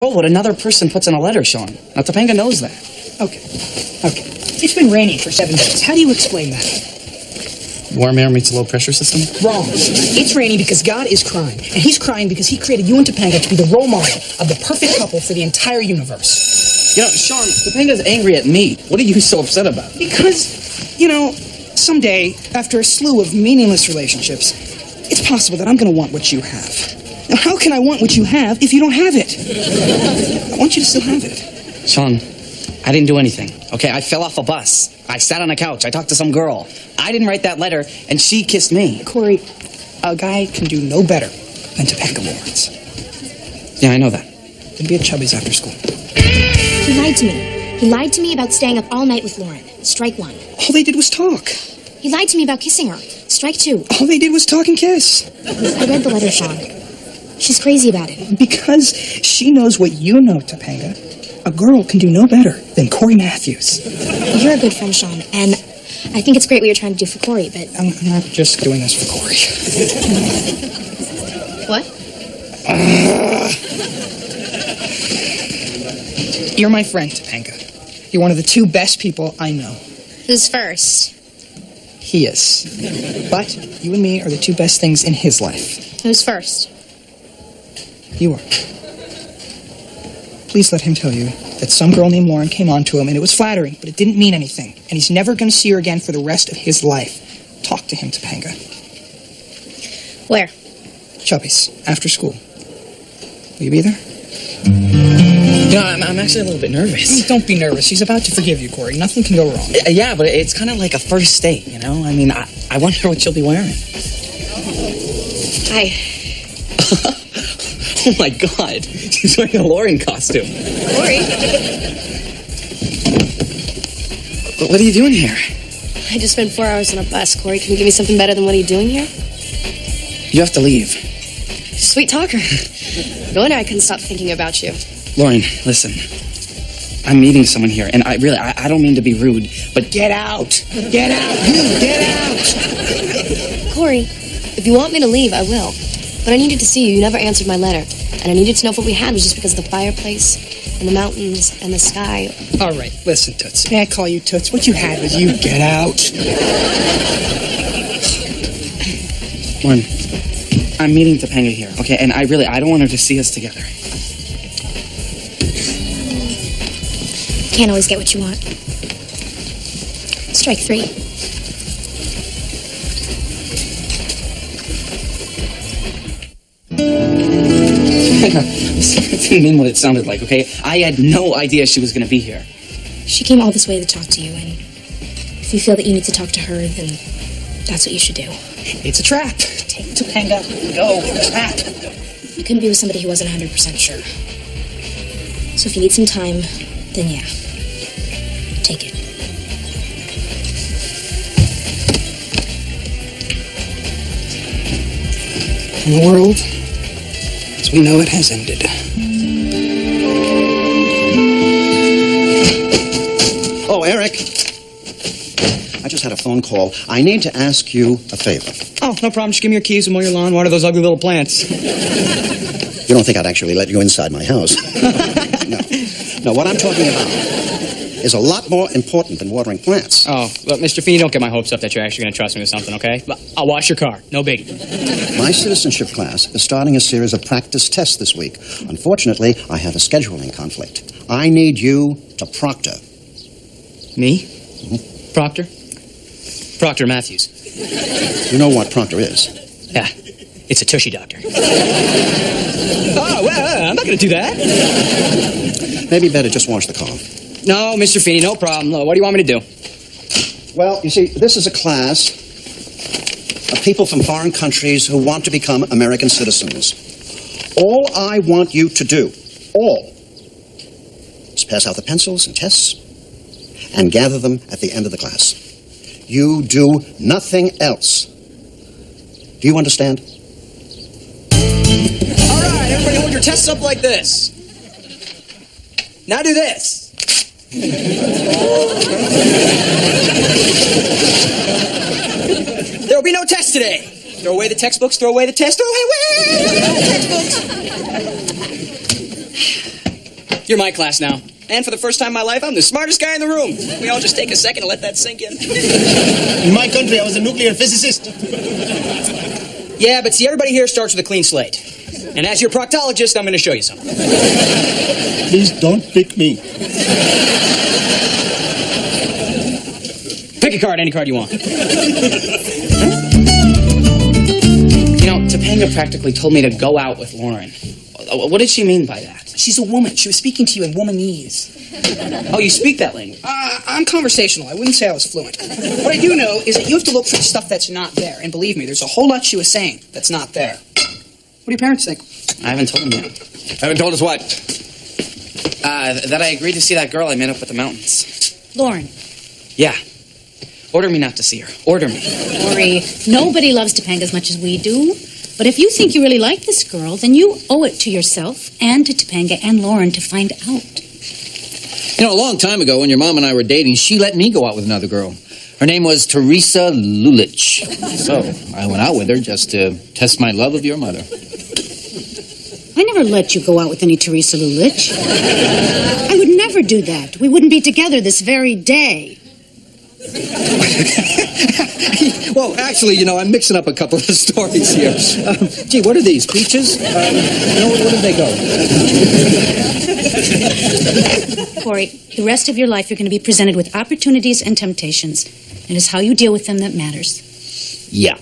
what another person puts in a letter, Sean. Now, Topanga knows that. Okay. It's been raining for 7 days. How do you explain that? Warm air meets a low pressure system? Wrong. It's raining because God is crying. And he's crying because he created you and Topanga to be the role model of the perfect couple for the entire universe. You know, Sean, Topanga's angry at me. What are you so upset about? Because, someday, after a slew of meaningless relationships, it's possible that I'm going to want what you have. Now, how can I want what you have if you don't have it? I want you to still have it. Sean, I didn't do anything, okay? I fell off a bus. I sat on a couch. I talked to some girl. I didn't write that letter, and she kissed me. Corey, a guy can do no better than Topanga Lawrence. Yeah, I know that. Then be at Chubby's after school. He lied to me. He lied to me about staying up all night with Lauren. Strike one. All they did was talk. He lied to me about kissing her. Strike two. All they did was talk and kiss. I read the letter, Sean. She's crazy about it. Because she knows what you know, Topanga. A girl can do no better than Corey Matthews. You're a good friend, Sean, and I think it's great what you're trying to do for Corey, but... I'm not just doing this for Corey. What? You're my friend, Topanga. You're one of the two best people I know. Who's first? He is. But you and me are the two best things in his life. Who's first? You are. Please let him tell you that some girl named Lauren came on to him, and it was flattering, but it didn't mean anything. And he's never going to see her again for the rest of his life. Talk to him, Topanga. Where? Chubby's, after school. Will you be there? No, I'm actually a little bit nervous. Don't be nervous. She's about to forgive you, Corey. Nothing can go wrong. Yeah, but it's kind of like a first date, you know? I mean, I wonder what she'll be wearing. Hi. Oh, my God. She's wearing a Lauren costume. Corey? What are you doing here? I just spent 4 hours on a bus. Corey, can you give me something better than what are you doing here? You have to leave. Sweet talker. No wonder I couldn't stop thinking about you. Lauren, listen. I'm meeting someone here, and I don't mean to be rude, but get out! Get out! You, get out! Corey, if you want me to leave, I will. But I needed to see you. You never answered my letter. And I needed to know if what we had was just because of the fireplace and the mountains and the sky. All right, listen, Toots. May I call you Toots? What you had was you get out. Lauren, I'm meeting Topanga here, okay? And I don't want her to see us together. Can't always get what you want. Strike three. It didn't mean what it sounded like, okay? I had no idea she was going to be here. She came all this way to talk to you, and if you feel that you need to talk to her, then that's what you should do. It's a trap. Take Topanga. Go. Trap. You couldn't be with somebody who wasn't 100% sure. So if you need some time, then yeah. Take it. And the world, as we know it, has ended. Oh, Eric. I just had a phone call. I need to ask you a favor. Oh, no problem. Just give me your keys and mow your lawn. Water those ugly little plants. You don't think I'd actually let you inside my house? No, what I'm talking about is a lot more important than watering plants. Oh, look, Mr. Feeney, don't get my hopes up that you're actually going to trust me with something, okay? But I'll wash your car. No biggie. My citizenship class is starting a series of practice tests this week. Unfortunately, I have a scheduling conflict. I need you to proctor. Me? Mm-hmm. Proctor? Proctor Matthews. You know what proctor is? Yeah, it's a tushy doctor. Oh, well, I'm not going to do that. Maybe better just wash the car. No, Mr. Feeney, no problem. What do you want me to do? Well, you see, this is a class of people from foreign countries who want to become American citizens. All I want you to do, is pass out the pencils and tests and gather them at the end of the class. You do nothing else. Do you understand? All right, everybody hold your tests up like this. Now do this. There will be no test today. Throw away the textbooks, throw away the test, throw away the textbooks. You're my class now. And for the first time in my life, I'm the smartest guy in the room. We all just take a second to let that sink in. In my country, I was a nuclear physicist. Yeah, but see, everybody here starts with a clean slate. And as your proctologist, I'm going to show you something. Please don't pick me. Pick a card, any card you want. You know, Topanga practically told me to go out with Lauren. What did she mean by that? She's a woman. She was speaking to you in womanese. Oh, you speak that language? I'm conversational. I wouldn't say I was fluent. What I do know is that you have to look for the stuff that's not there. And believe me, there's a whole lot she was saying that's not there. What do your parents think? I haven't told them yet. Haven't told us what? That I agreed to see that girl I met up at the mountains. Lauren, Yeah. Order me not to see her. Order me. Corey, nobody loves Topanga as much as we do. But if you think you really like this girl, then you owe it to yourself and to Topanga and Lauren to find out. You know, a long time ago when your mom and I were dating, she let me go out with another girl. Her name was Teresa Lulich. So I went out with her just to test my love of your mother. I never let you go out with any Teresa Lulich. I would never do that. We wouldn't be together this very day. Well, actually, you know, I'm mixing up a couple of stories here. Gee, what are these? Peaches? Where did they go? Corey, the rest of your life you're going to be presented with opportunities and temptations. And it's how you deal with them that matters. Yeah.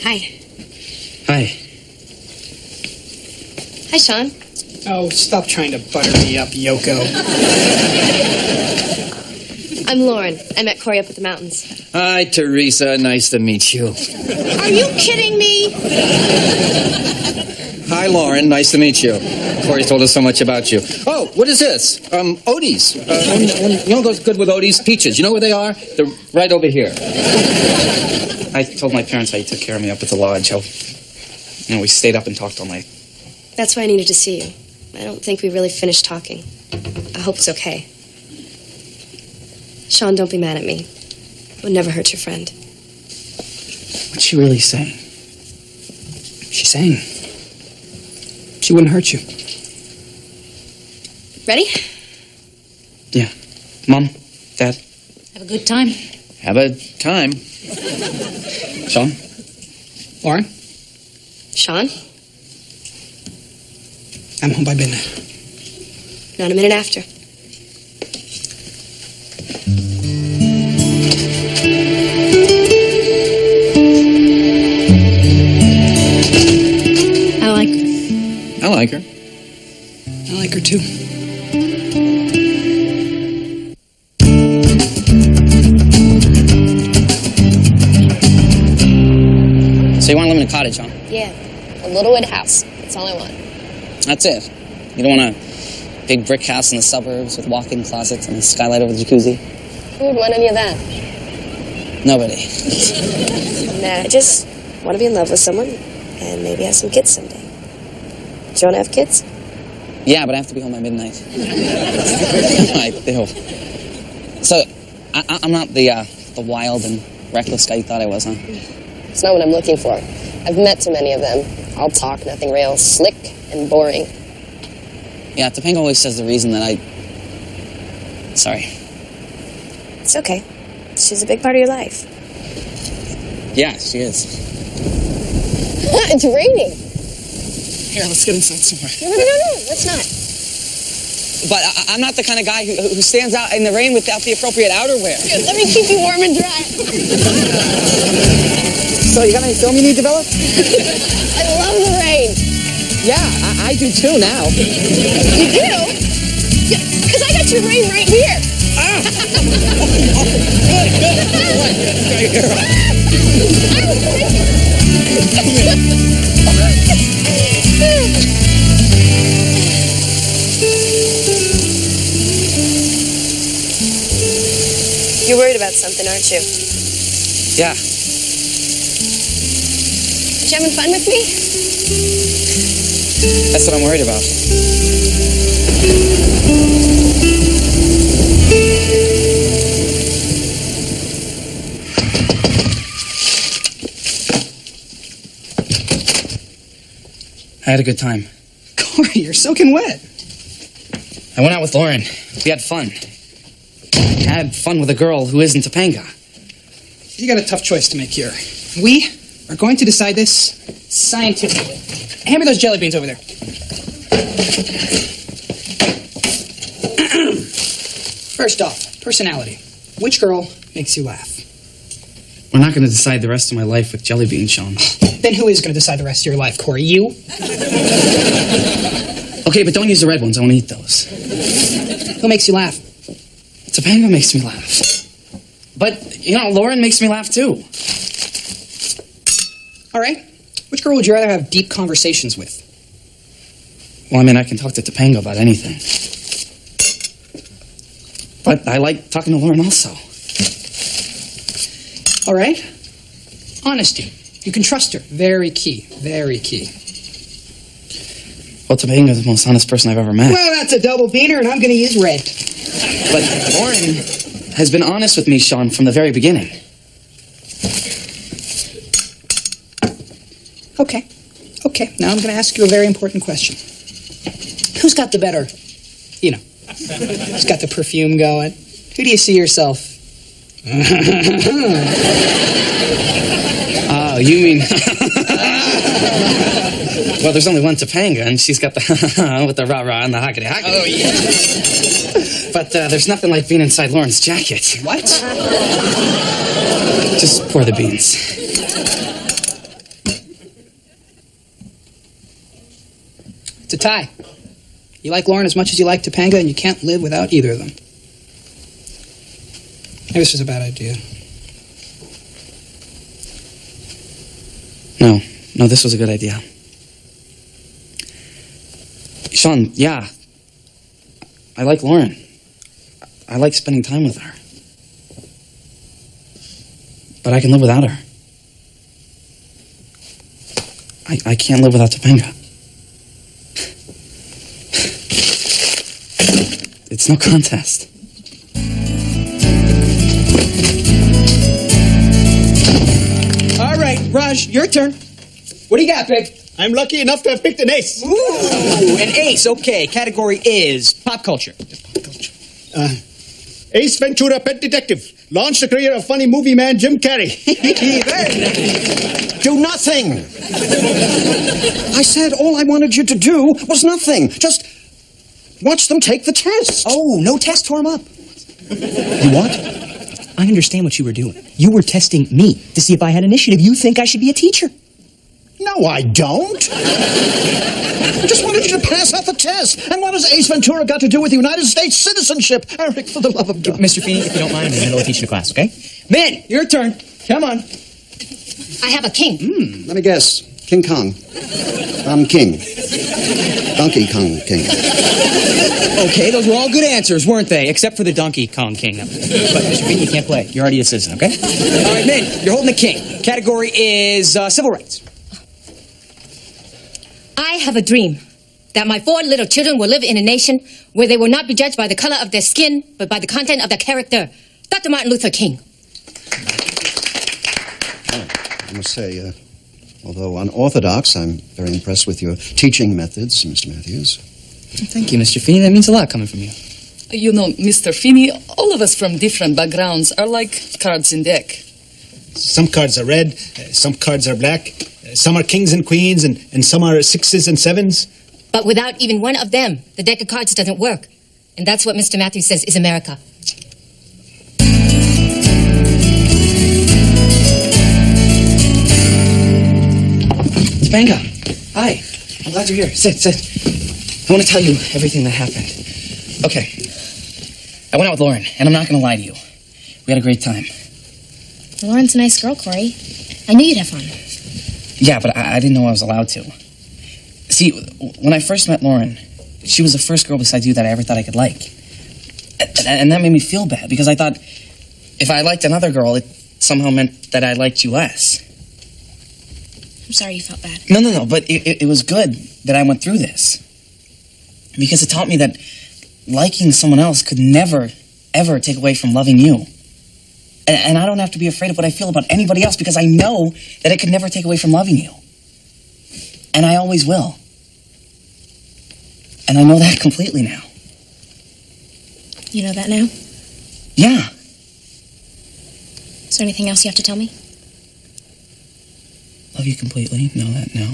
Hi. Hi. Hi, Sean. Oh, stop trying to butter me up, Yoko. I'm Lauren. I met Corey up at the mountains. Hi, Teresa. Nice to meet you. Are you kidding me? Hi, Lauren. Nice to meet you. Corey's told us so much about you. Oh, what is this? Odie's. You know those good with Odie's? Peaches. You know where they are? They're right over here. I told my parents how you took care of me up at the lodge. How, we stayed up and talked all night. That's why I needed to see you. I don't think we really finished talking. I hope it's okay. Sean, don't be mad at me. It would never hurt your friend. What's she really saying? She's saying she wouldn't hurt you. Ready? Yeah. Mom? Dad? Have a good time. Have a time. Sean? Lauren, Sean? I'm home by midnight. Not a minute after. I like her. I like her. I like her too. So you want to live in a cottage, huh? Yeah. A little wood house. That's all I want. That's it. You don't want a big brick house in the suburbs with walk-in closets and a skylight over the jacuzzi? Who would want any of that? Nobody. Nah, I just want to be in love with someone and maybe have some kids someday. Do you want to have kids? Yeah, but I have to be home by midnight. I do. So, I'm not the wild and reckless guy you thought I was, huh? It's not what I'm looking for. I've met too many of them. All talk, nothing real. Slick and boring. Yeah, Topanga always says the reason that Sorry. It's okay. She's a big part of your life. Yeah, she is. It's raining. Here, let's get inside somewhere. No, let's not. But I'm not the kind of guy who stands out in the rain without the appropriate outerwear. Here, let me keep you warm and dry. So you got any film you need developed? I love the rain. Yeah, I do too now. You do? Yeah, because I got your rain right here. You're worried about something, aren't you? Yeah. You having fun with me? That's what I'm worried about. I had a good time. Corey, you're soaking wet. I went out with Lauren. We had fun. I had fun with a girl who isn't Topanga. You got a tough choice to make here. We are going to decide this scientifically. Hand me those jelly beans over there. First off, personality. Which girl makes you laugh? We're not going to decide the rest of my life with jelly beans, Sean. Then who is going to decide the rest of your life, Corey? You? Okay, but don't use the red ones. I want to eat those. Who makes you laugh? Topanga makes me laugh. But, Lauren makes me laugh too. All right. Which girl would you rather have deep conversations with? Well, I can talk to Topanga about anything. But I like talking to Lauren also. All right. Honesty. You can trust her. Very key. Very key. Well, Topanga's the most honest person I've ever met. Well, that's a double beaner, and I'm going to use red. But Lauren has been honest with me, Sean, from the very beginning. Okay. Now I'm going to ask you a very important question. Who's got the better, who's got the perfume going? Who do you see yourself? Oh, you mean... Well, there's only one Topanga, and she's got the with the rah-rah and the hockety-hockety. Oh, yeah. But there's nothing like being inside Lauren's jacket. What? Just pour the beans. It's a tie. You like Lauren as much as you like Topanga, and you can't live without either of them. Maybe this was a bad idea. No, this was a good idea. Sean, yeah. I like Lauren. I like spending time with her. But I can live without her. I can't live without Topanga. It's no contest. All right, Raj, your turn. What do you got, Pig? I'm lucky enough to have picked an ace. Ooh, an ace. Okay, category is pop culture. Ace Ventura, Pet Detective. Launched the career of funny movie man Jim Carrey. Do nothing. I said all I wanted you to do was nothing. Just watch them take the test. Oh, no test, tore him up. You what? I understand what you were doing. You were testing me to see if I had initiative. You think I should be a teacher. No, I don't. I just wanted you to pass out the test. And what has Ace Ventura got to do with United States citizenship? Eric, for the love of God. Mr. Feeney, if you don't mind, I'm in the middle of teaching a class, okay? Min, your turn. Come on. I have a king. Let me guess. King Kong. I'm king. Donkey Kong King. Okay, those were all good answers, weren't they? Except for the Donkey Kong King. But, Mr. Feeney, you can't play. You're already a citizen, okay? all right, Min, you're holding the king. Category is civil rights. I have a dream that my 4 little children will live in a nation where they will not be judged by the color of their skin, but by the content of their character. Dr. Martin Luther King. I must say, although unorthodox, I'm very impressed with your teaching methods, Mr. Matthews. Thank you, Mr. Feeney. That means a lot coming from you. You know, Mr. Feeney, all of us from different backgrounds are like cards in deck. Some cards are red, some cards are black, some are kings and queens, and some are 6s and 7s. But without even one of them, the deck of cards doesn't work. And that's what Mr. Matthews says is America. Topanga, hi. I'm glad you're here. Sit. I want to tell you everything that happened. Okay. I went out with Lauren, and I'm not going to lie to you. We had a great time. Lauren's a nice girl, Corey. I knew you'd have fun. Yeah, but I didn't know I was allowed to. See, when I first met Lauren, she was the first girl besides you that I ever thought I could like. And that made me feel bad, because I thought if I liked another girl, it somehow meant that I liked you less. I'm sorry you felt bad. No, but it was good that I went through this. Because it taught me that liking someone else could never, ever take away from loving you. And I don't have to be afraid of what I feel about anybody else, because I know that it could never take away from loving you. And I always will. And I know that completely now. You know that now? Yeah. Is there anything else you have to tell me? Love you completely. Know that now.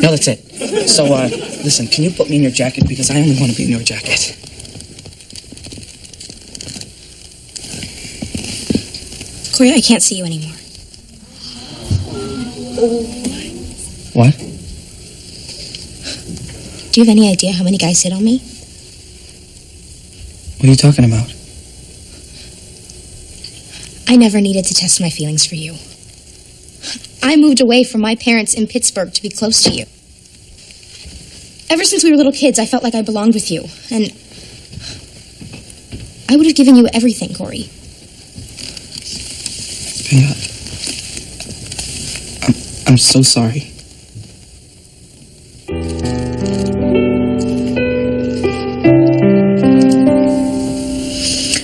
No, that's it. So, listen, can you put me in your jacket? Because I only want to be in your jacket. Corey, I can't see you anymore. What? Do you have any idea how many guys hit on me? What are you talking about? I never needed to test my feelings for you. I moved away from my parents in Pittsburgh to be close to you. Ever since we were little kids, I felt like I belonged with you. And I would have given you everything, Corey. Topanga, I'm so sorry.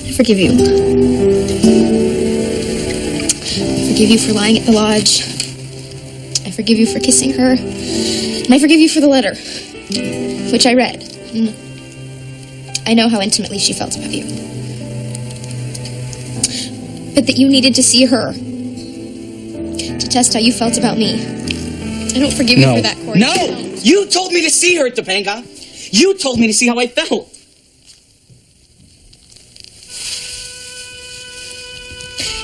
I forgive you. I forgive you for lying at the lodge. I forgive you for kissing her. And I forgive you for the letter, which I read. I know how intimately she felt about you. But that you needed to see her to test how you felt about me. I don't forgive you for that, Corey. No! You told me to see her, Topanga. You told me to see how I felt.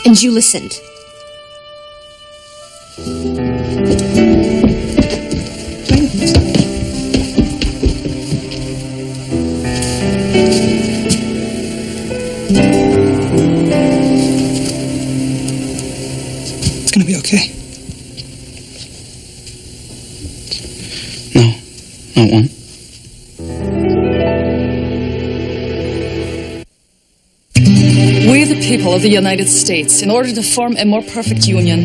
And you listened. It's gonna be okay. No, not one. We, the people of the United States, in order to form a more perfect union,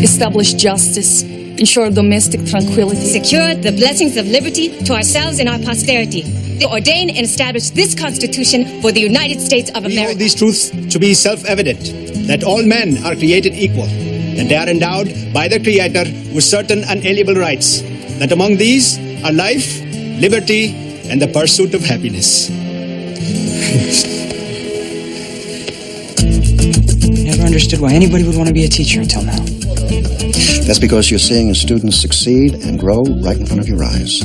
establish justice, ensure domestic tranquility, secure the blessings of liberty to ourselves and our posterity, ordain and establish this Constitution for the United States of We hold America. these truths to be self-evident, that all men are created equal, that they are endowed by their Creator with certain unalienable rights, that among these are life, liberty, and the pursuit of happiness. Never understood why anybody would want to be a teacher until now. That's because you're seeing your students succeed and grow right in front of your eyes.